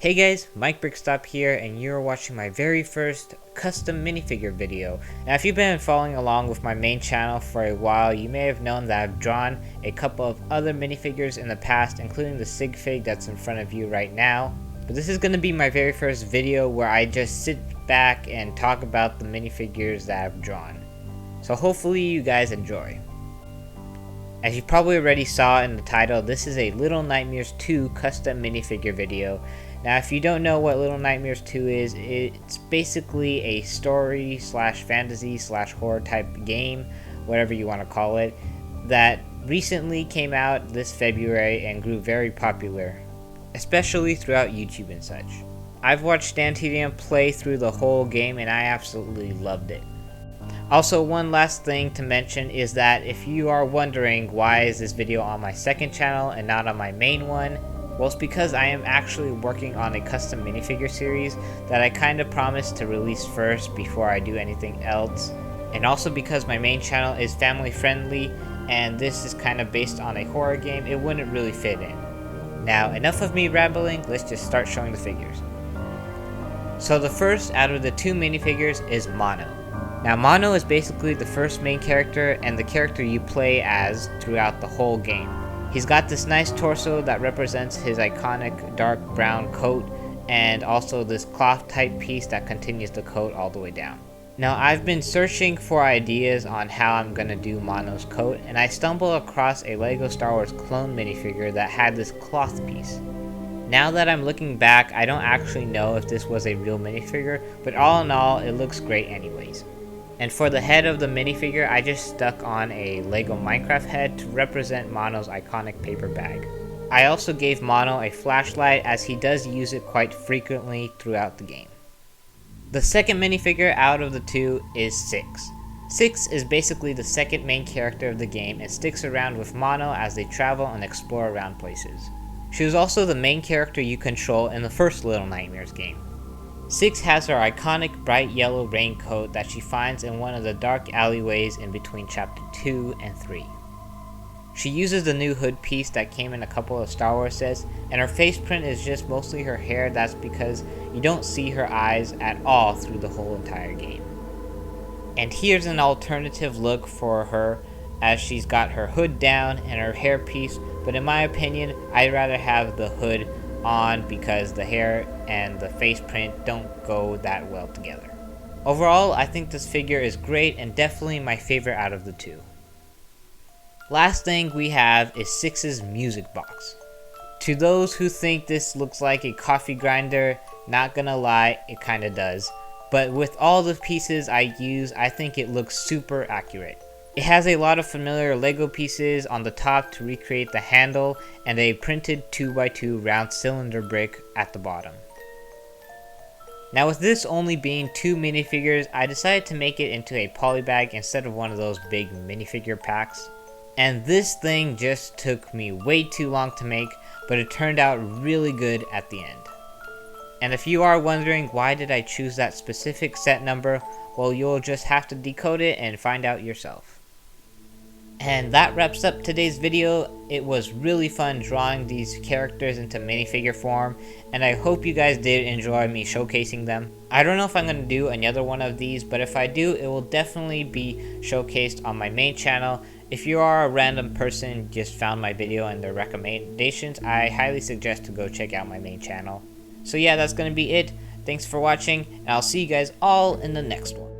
Hey guys, MikeBrickStop here, and you're watching my very first custom minifigure video. Now if you've been following along with my main channel for a while, you may have known that I've drawn a couple of other minifigures in the past, including the sig fig that's in front of you right now. But this is going to be my very first video where I just sit back and talk about the minifigures that I've drawn. So hopefully you guys enjoy. As you probably already saw in the title, this is a Little Nightmares 2 custom minifigure video. Now if you don't know what Little Nightmares 2 is, it's basically a story slash fantasy slash horror type game, whatever you want to call it, that recently came out this February and grew very popular, especially throughout YouTube and such. I've watched StanTDM play through the whole game and I absolutely loved it. Also, one last thing to mention is that if you are wondering why is this video on my second channel and not on my main one, well, it's because I am actually working on a custom minifigure series that I kind of promised to release first before I do anything else, and also because my main channel is family friendly and this is kind of based on a horror game, it wouldn't really fit in. Now, enough of me rambling, let's just start showing the figures. So the first out of the two minifigures is Mono. Now Mono is basically the first main character and the character you play as throughout the whole game. He's got this nice torso that represents his iconic dark brown coat and also this cloth type piece that continues the coat all the way down. Now I've been searching for ideas on how I'm gonna do Mono's coat and I stumbled across a LEGO Star Wars clone minifigure that had this cloth piece. Now that I'm looking back, I don't actually know if this was a real minifigure, but all in all it looks great anyways. And for the head of the minifigure, I just stuck on a LEGO Minecraft head to represent Mono's iconic paper bag. I also gave Mono a flashlight as he does use it quite frequently throughout the game. The second minifigure out of the two is Six. Six is basically the second main character of the game and sticks around with Mono as they travel and explore around places. She was also the main character you control in the first Little Nightmares game. Six has her iconic bright yellow raincoat that she finds in one of the dark alleyways in between chapter 2 and 3. She uses the new hood piece that came in a couple of Star Wars sets, and her face print is just mostly her hair. That's because you don't see her eyes at all through the whole entire game. And here's an alternative look for her as she's got her hood down and her hair piece, but in my opinion I'd rather have the hood on because the hair and the face print don't go that well together. Overall, I think this figure is great and definitely my favorite out of the two. Last thing we have is Six's music box. To those who think this looks like a coffee grinder, not gonna lie, it kinda does. But with all the pieces I use, I think it looks super accurate. It has a lot of familiar LEGO pieces on the top to recreate the handle and a printed 2x2 round cylinder brick at the bottom. Now with this only being two minifigures, I decided to make it into a polybag instead of one of those big minifigure packs. And this thing just took me way too long to make, but it turned out really good at the end. And if you are wondering why did I choose that specific set number, well, you'll just have to decode it and find out yourself. And that wraps up today's video. It was really fun drawing these characters into minifigure form, and I hope you guys did enjoy me showcasing them. I don't know if I'm going to do another one of these, but if I do, it will definitely be showcased on my main channel. If you are a random person just found my video and their recommendations, I highly suggest to go check out my main channel. So yeah, that's going to be it. Thanks for watching, and I'll see you guys all in the next one.